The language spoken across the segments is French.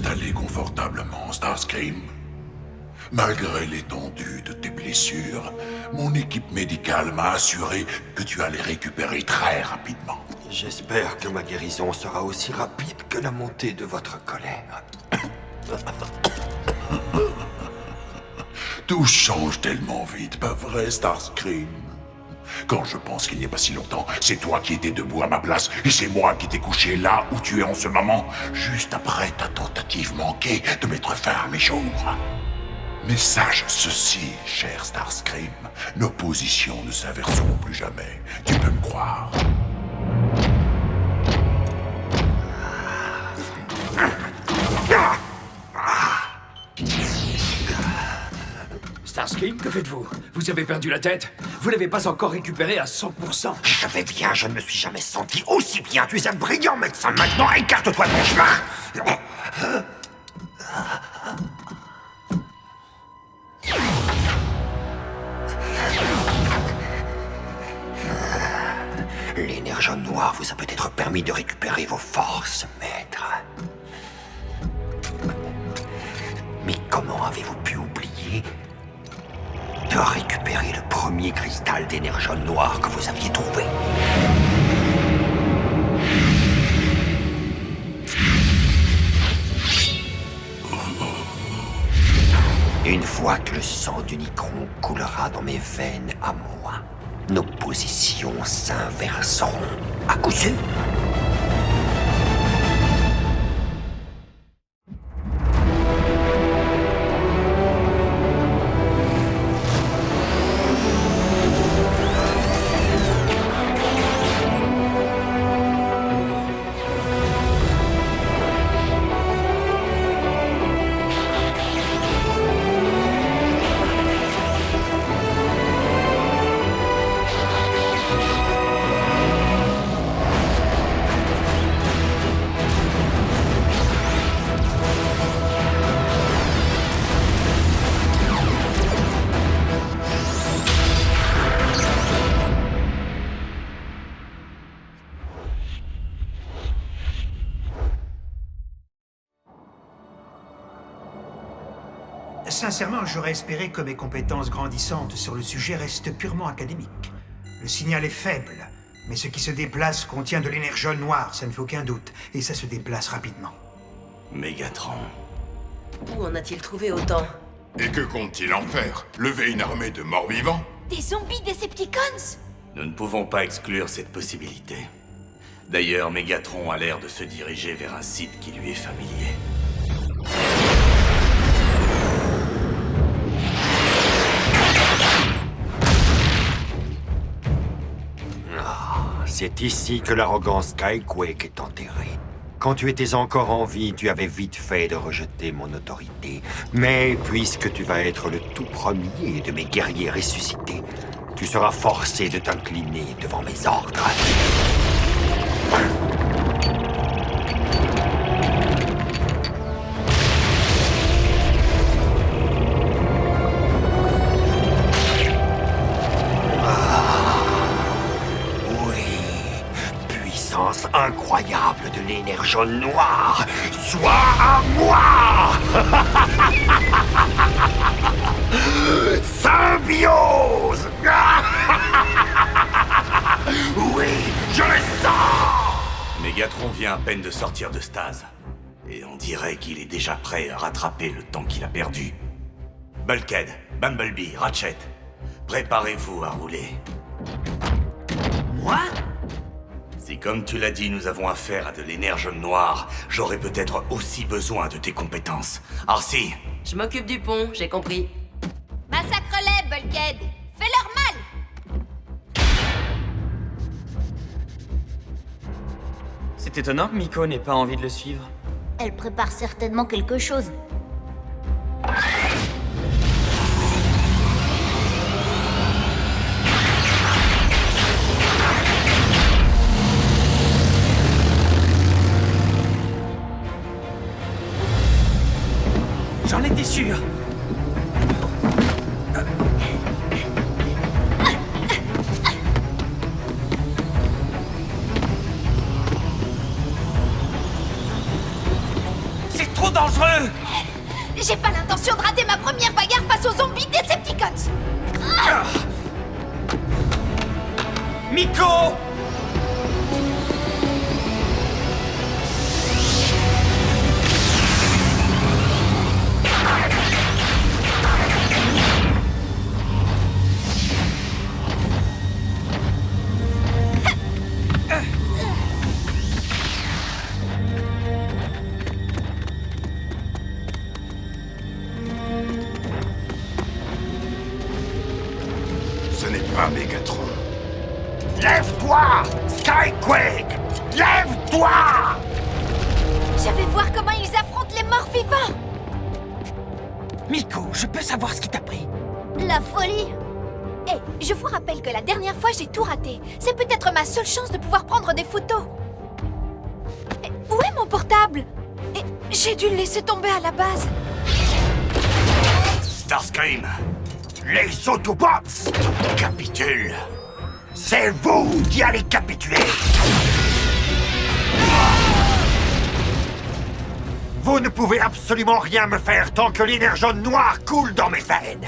installé confortablement, Starscream. Malgré l'étendue de tes blessures, mon équipe médicale m'a assuré que tu allais récupérer très rapidement. J'espère que ma guérison sera aussi rapide que la montée de votre colère. Tout change tellement vite, pas vrai, Starscream? Quand je pense qu'il n'y a pas si longtemps, c'est toi qui étais debout à ma place, et c'est moi qui t'ai couché là où tu es en ce moment, juste après ta tentative manquée de mettre fin à mes jours. Mais sache ceci, cher Starscream, nos positions ne s'inverseront plus jamais. Tu peux me croire. Starscream, que faites-vous? Vous avez perdu la tête? Vous n'avez pas encore récupéré à 100%. Je vais bien, je ne me suis jamais senti aussi bien. Tu es un brillant médecin. Maintenant, écarte-toi de mon chemin. L'énergie noire vous a peut-être permis de récupérer vos forces, maître. Mais comment avez-vous pu oublier de récupérer le premier cristal d'énergie noire que vous aviez trouvé? Une fois que le sang d'Unicron coulera dans mes veines à moi, nos positions s'inverseront à coup sûr. Sincèrement, j'aurais espéré que mes compétences grandissantes sur le sujet restent purement académiques. Le signal est faible, mais ce qui se déplace contient de l'énergie noire, ça ne fait aucun doute, et ça se déplace rapidement. Mégatron. Où en a-t-il trouvé autant? Et que compte-t-il en faire? Lever une armée de morts-vivants? Des zombies Decepticons? Nous ne pouvons pas exclure cette possibilité. D'ailleurs, Mégatron a l'air de se diriger vers un site qui lui est familier. C'est ici que l'arrogance Skyquake est enterrée. Quand tu étais encore en vie, tu avais vite fait de rejeter mon autorité. Mais puisque tu vas être le tout premier de mes guerriers ressuscités, tu seras forcé de t'incliner devant mes ordres. Incroyable de l'énergie noire, soit à moi. Symbiose. Oui, je le sens. Mégatron vient à peine de sortir de stase. Et on dirait qu'il est déjà prêt à rattraper le temps qu'il a perdu. Bulkhead, Bumblebee, Ratchet, préparez-vous à rouler. Moi? Si comme tu l'as dit, nous avons affaire à de l'énergie noire, j'aurais peut-être aussi besoin de tes compétences. Arcee! Je m'occupe du pont, j'ai compris. Massacre-les, Bulkhead! Fais-leur mal! C'est étonnant que Miko n'ait pas envie de le suivre. Elle prépare certainement quelque chose. J'en étais sûr! C'est trop dangereux! J'ai pas l'intention de rater ma première bagarre face aux zombies Decepticons. Miko! Ce n'est pas Megatron. Lève-toi, Skyquake! Lève-toi! Je vais voir comment ils affrontent les morts vivants. Miko, je peux savoir ce qui t'a pris? La folie. Eh, je vous rappelle que la dernière fois, j'ai tout raté. C'est peut-être ma seule chance de pouvoir prendre des photos. Eh, où est mon portable? Eh, j'ai dû le laisser tomber à la base. Starscream, Les Autobots! capitule. C'est vous qui allez capituler! Vous ne pouvez absolument rien me faire tant que l'énergie noire coule dans mes veines!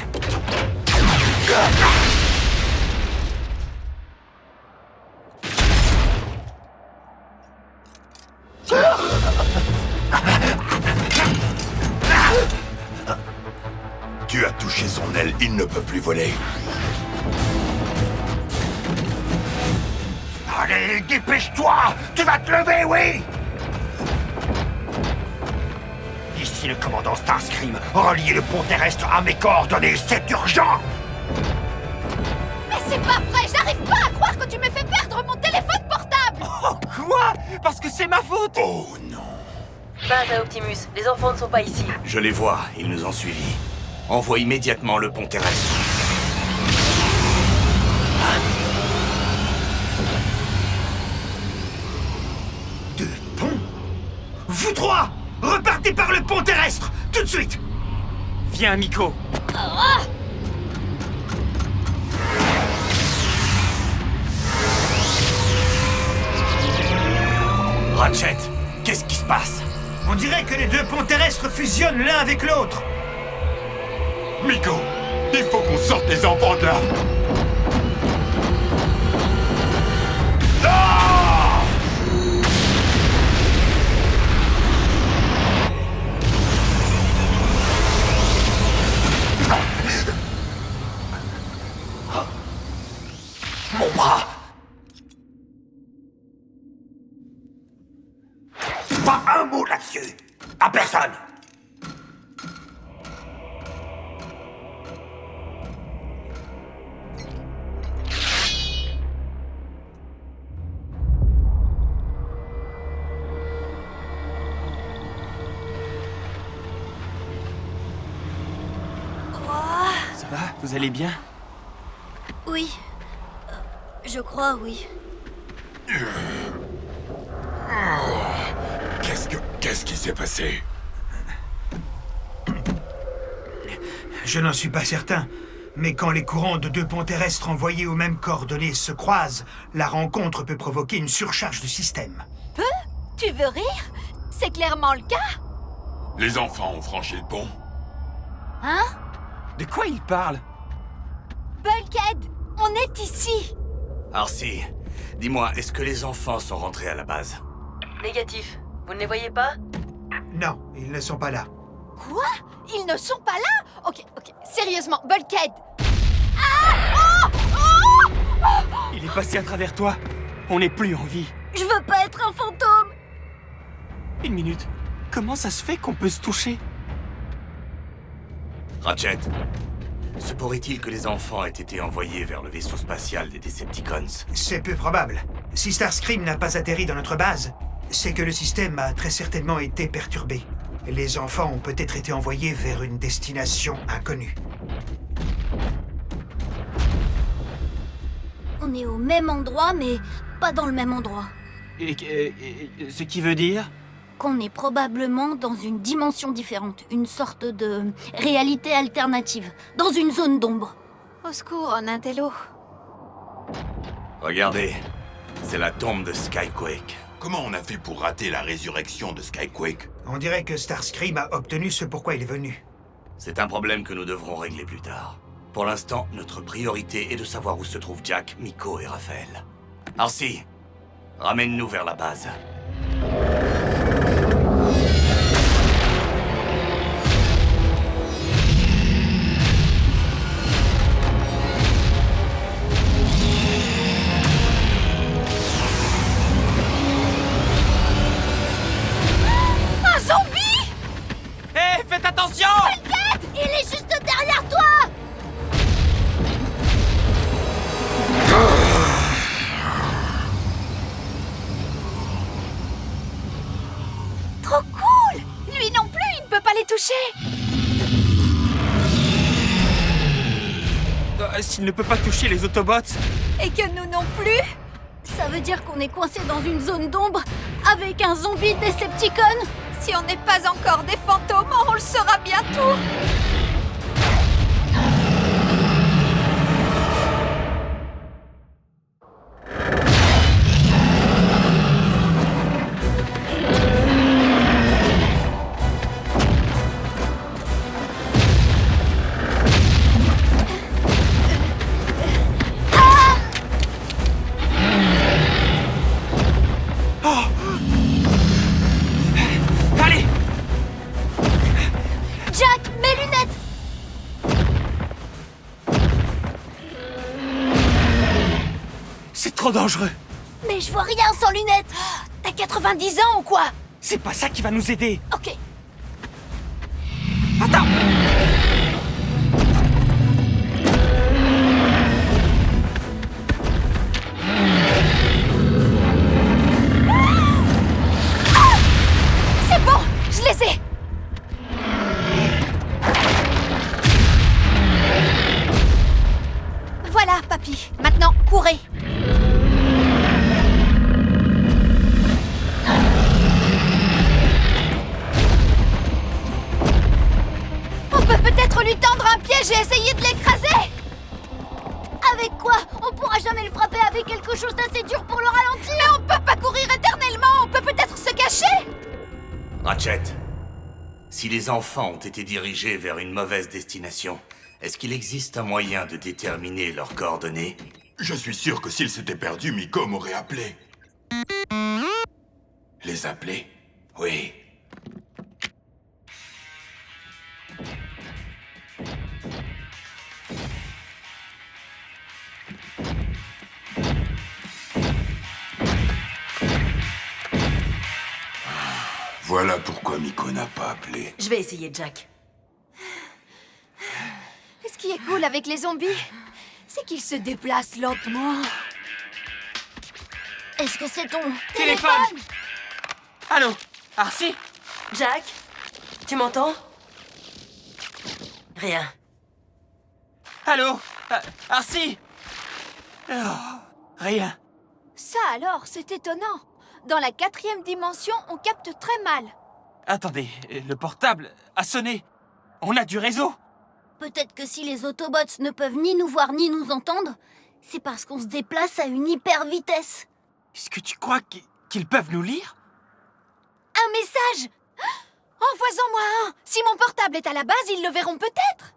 Tu as touché son aile, il ne peut plus voler. Allez, dépêche-toi! Tu vas te lever, oui! Ici le commandant Starscream. Reliez le pont terrestre à mes coordonnées, c'est urgent! Mais c'est pas vrai, j'arrive pas à croire que tu me fais perdre mon téléphone portable. Oh, quoi? Parce que c'est ma faute! Oh non. Base à Optimus, les enfants ne sont pas ici. Je les vois, ils nous ont suivis. Envoie immédiatement le pont terrestre. Deux ponts? Vous trois, repartez par le pont terrestre, tout de suite. Viens, Miko. Ratchet, qu'est-ce qui se passe? On dirait que les deux ponts terrestres fusionnent l'un avec l'autre. Miko, il faut qu'on sorte les enfants de là. Mon bras! Pas un mot là-dessus! À personne! Ça va? Vous allez bien? Oui. Je crois, oui. Qu'est-ce qui s'est passé? Je n'en suis pas certain. Mais quand les courants de deux ponts terrestres envoyés aux mêmes coordonnées se croisent, la rencontre peut provoquer une surcharge du système. Tu veux rire? C'est clairement le cas. Les enfants ont franchi le pont. Hein? De quoi il parle? Bulkhead, on est ici. Arcee, dis-moi, est-ce que les enfants sont rentrés à la base? Négatif. Vous ne les voyez pas? Non, ils ne sont pas là. Quoi? Ils ne sont pas là? Ok. Sérieusement, Bulkhead. Il est passé à travers toi. On n'est plus en vie. Je veux pas être un fantôme. Une minute. Comment ça se fait qu'on peut se toucher? Ratchet, se pourrait-il que les enfants aient été envoyés vers le vaisseau spatial des Decepticons? C'est peu probable. Si Starscream n'a pas atterri dans notre base, c'est que le système a très certainement été perturbé. Les enfants ont peut-être été envoyés vers une destination inconnue. On est au même endroit, mais pas dans le même endroit. Et ce qui veut dire? Qu'on est probablement dans une dimension différente, une sorte de réalité alternative, dans une zone d'ombre. Au secours, en intello. Regardez, c'est la tombe de Skyquake. Comment on a fait pour rater la résurrection de Skyquake? On dirait que Starscream a obtenu ce pourquoi il est venu. C'est un problème que nous devrons régler plus tard. Pour l'instant, notre priorité est de savoir où se trouvent Jack, Miko et Raphaël. Arcee, ramène-nous vers la base. Un zombie! Hé, faites attention! Belked! Il est juste derrière toi! Trop cool! Lui non plus, il ne peut pas les toucher! S'il ne peut pas toucher les Autobots, Et que nous non plus? Ça veut dire qu'on est coincé dans une zone d'ombre avec un zombie Decepticon? Si on n'est pas encore des fantômes, on le sera bientôt! allez! Jack, mes lunettes! C'est trop dangereux. Mais je vois rien sans lunettes! T'as 90 ans ou quoi? C'est pas ça qui va nous aider. Ok. Attends! C'est bon, je les ai! Voilà, papy. Maintenant, courez! On peut peut-être lui tendre un piège et essayer de l'écraser! Avec quoi? On pourra jamais le frapper avec quelque chose d'assez dur pour le ralentir! Mais on peut pas courir éternellement! On peut peut-être se cacher! Ratchet, si les enfants ont été dirigés vers une mauvaise destination, est-ce qu'il existe un moyen de déterminer leurs coordonnées? Je suis sûr que s'ils s'étaient perdus, Miko m'aurait appelé. Les appeler? Oui. Voilà pourquoi Miko n'a pas appelé. Je vais essayer, Jack. Ce qui est cool avec les zombies, c'est qu'ils se déplacent lentement. Est-ce que c'est ton Téléphone! Allô? Arcee? Jack? Tu m'entends? Rien. Allô? Arcee? Oh, rien. Ça alors, c'est étonnant. Dans la 4e dimension, on capte très mal. Attendez, le portable a sonné. On a du réseau. Peut-être que si les Autobots ne peuvent ni nous voir ni nous entendre, c'est parce qu'on se déplace à une hyper vitesse. Est-ce que tu crois qu'ils peuvent nous lire? Un message! Envoie-en-moi un! Si mon portable est à la base, ils le verront peut-être!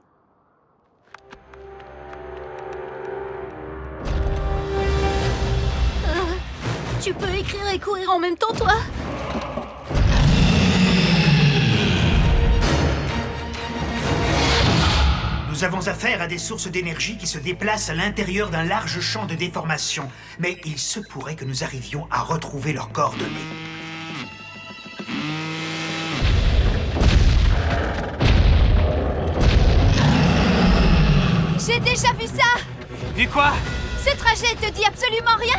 Tu peux écrire et courir en même temps, toi? Nous avons affaire à des sources d'énergie qui se déplacent à l'intérieur d'un large champ de déformation. Mais il se pourrait que nous arrivions à retrouver leurs coordonnées. J'ai déjà vu ça! Vu quoi? Ce trajet te dit absolument rien?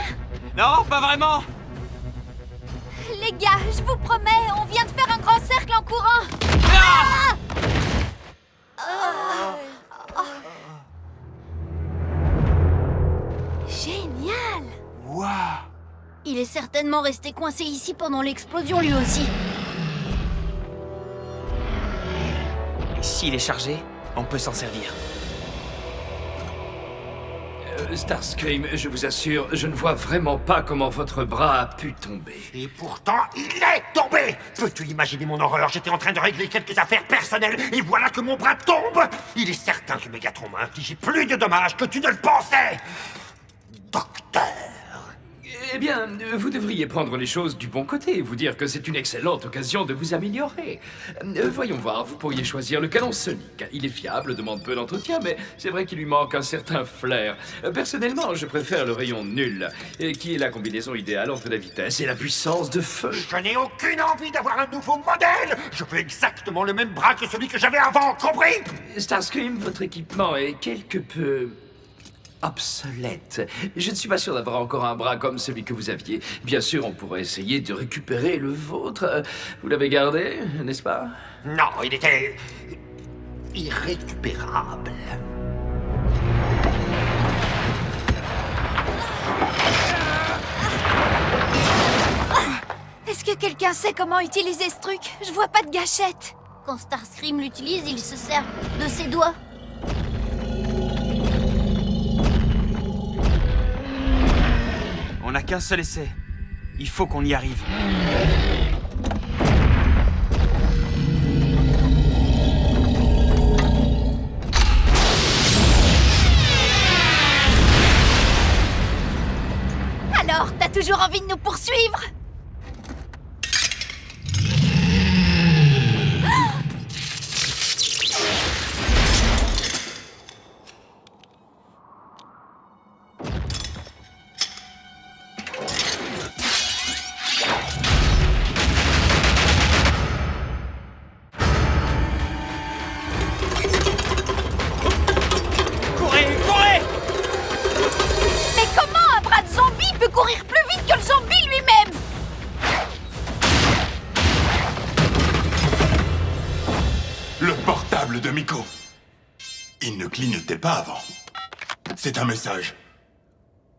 Non, pas vraiment. Les gars, je vous promets, on vient de faire un grand cercle en courant! Ah! Génial! Waouh! Il est certainement resté coincé ici pendant l'explosion lui aussi. Et s'il est chargé, on peut s'en servir. Starscream, je vous assure, je ne vois vraiment pas comment votre bras a pu tomber. Et pourtant, il est tombé! Peux-tu imaginer mon horreur? J'étais en train de régler quelques affaires personnelles, et voilà que mon bras tombe! Il est certain que Megatron m'a infligé plus de dommages que tu ne le pensais! Docteur! Eh bien, vous devriez prendre les choses du bon côté et vous dire que c'est une excellente occasion de vous améliorer. Voyons voir, vous pourriez choisir le canon Sonic. Il est fiable, demande peu d'entretien, mais c'est vrai qu'il lui manque un certain flair. Personnellement, je préfère le rayon nul, qui est la combinaison idéale entre la vitesse et la puissance de feu. Je n'ai aucune envie d'avoir un nouveau modèle! Je veux exactement le même bras que celui que j'avais avant, compris? Starscream, votre équipement est quelque peu obsolète. Je ne suis pas sûr d'avoir encore un bras comme celui que vous aviez. Bien sûr, on pourrait essayer de récupérer le vôtre. Vous l'avez gardé, n'est-ce pas? Non, il était irrécupérable. Est-ce que quelqu'un sait comment utiliser ce truc? Je vois pas de gâchette. Quand Starscream l'utilise, il se sert de ses doigts. On n'a qu'un seul essai. Il faut qu'on y arrive. Alors, t'as toujours envie de nous poursuivre? Courir plus vite que le zombie lui-même! Le portable de Miko. Il ne clignotait pas avant. C'est un message.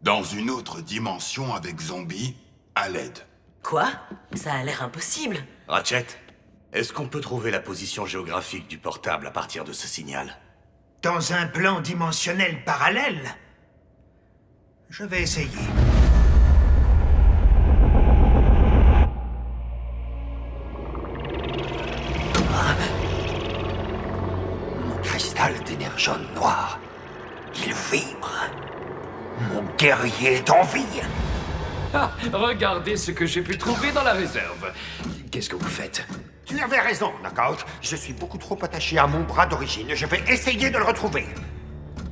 Dans une autre dimension avec zombie, à l'aide. Quoi? Ça a l'air impossible. Ratchet, est-ce qu'on peut trouver la position géographique du portable à partir de ce signal? Dans un plan dimensionnel parallèle? Je vais essayer. D'énergie noire. Il vibre. Mon guerrier est en vie. Ah, regardez ce que j'ai pu trouver dans la réserve. Qu'est-ce que vous faites? Tu avais raison, Knockout. Je suis beaucoup trop attaché à mon bras d'origine. Je vais essayer de le retrouver.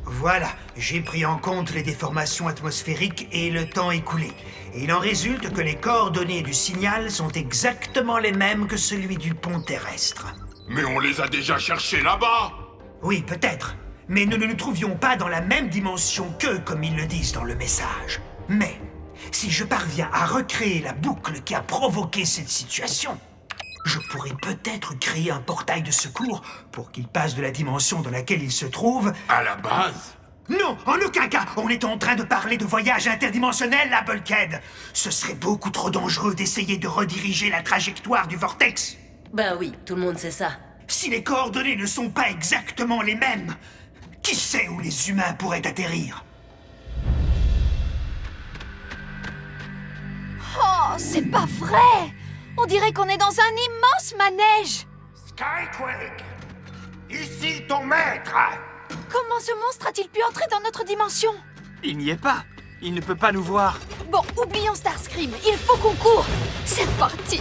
Voilà, j'ai pris en compte les déformations atmosphériques et le temps écoulé. Et il en résulte que les coordonnées du signal sont exactement les mêmes que celui du pont terrestre. Mais on les a déjà cherchés là-bas! Oui, peut-être. Mais nous ne nous trouvions pas dans la même dimension qu'eux, comme ils le disent dans le message. Mais, si je parviens à recréer la boucle qui a provoqué cette situation, je pourrais peut-être créer un portail de secours pour qu'ils passent de la dimension dans laquelle ils se trouvent... À la base? Non, en aucun cas! On est en train de parler de voyage interdimensionnel, là, Bulkhead! Ce serait beaucoup trop dangereux d'essayer de rediriger la trajectoire du vortex! Ben oui, tout le monde sait ça. Si les coordonnées ne sont pas exactement les mêmes, qui sait où les humains pourraient atterrir? Oh, c'est pas vrai! On dirait qu'on est dans un immense manège! Skyquake! Ici ton maître! Comment ce monstre a-t-il pu entrer dans notre dimension? Il n'y est pas. Il ne peut pas nous voir. Bon, oublions Starscream. Il faut qu'on court. C'est parti!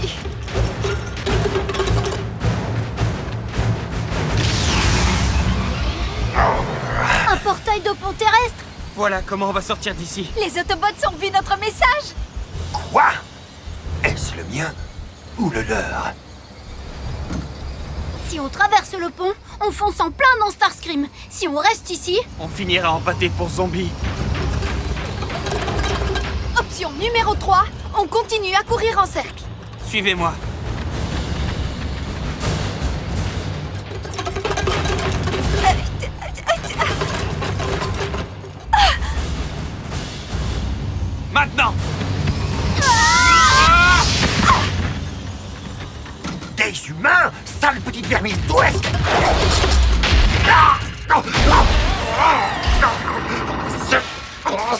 Un portail de pont terrestre? Voilà comment on va sortir d'ici. Les Autobots ont vu notre message! Quoi? Est-ce le mien ou le leur? Si on traverse le pont, on fonce en plein dans Starscream. Si on reste ici... On finira empâté pour zombies. Option numéro 3, on continue à courir en cercle. Suivez-moi. Maintenant! Des humains? Sale petite vermine d'ouest!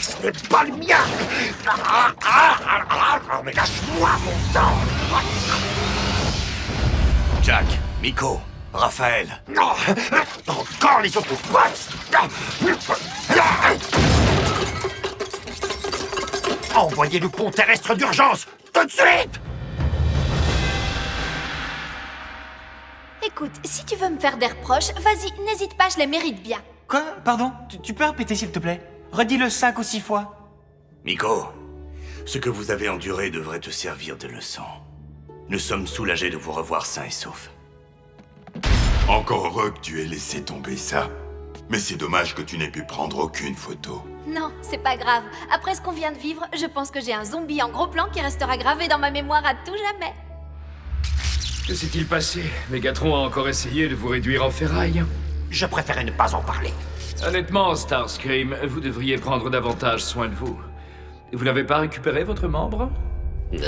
Ce n'est pas le mien. Mais lâche-moi, mon sang. Jack, Miko, Raphaël. Non, encore les autres potes. Envoyez le pont terrestre d'urgence, tout de suite. Écoute, si tu veux me faire des reproches, vas-y, n'hésite pas, je les mérite bien. Quoi? Pardon? Tu peux répéter s'il te plaît? Redis-le 5 ou 6 fois. Miko, ce que vous avez enduré devrait te servir de leçon. Nous sommes soulagés de vous revoir sains et saufs. Encore heureux que tu aies laissé tomber ça. Mais c'est dommage que tu n'aies pu prendre aucune photo. Non, c'est pas grave. Après ce qu'on vient de vivre, je pense que j'ai un zombie en gros plan qui restera gravé dans ma mémoire à tout jamais. Que s'est-il passé? Megatron a encore essayé de vous réduire en ferraille. Je préférais ne pas en parler. Honnêtement, Starscream, vous devriez prendre davantage soin de vous. Vous n'avez pas récupéré votre membre? Non.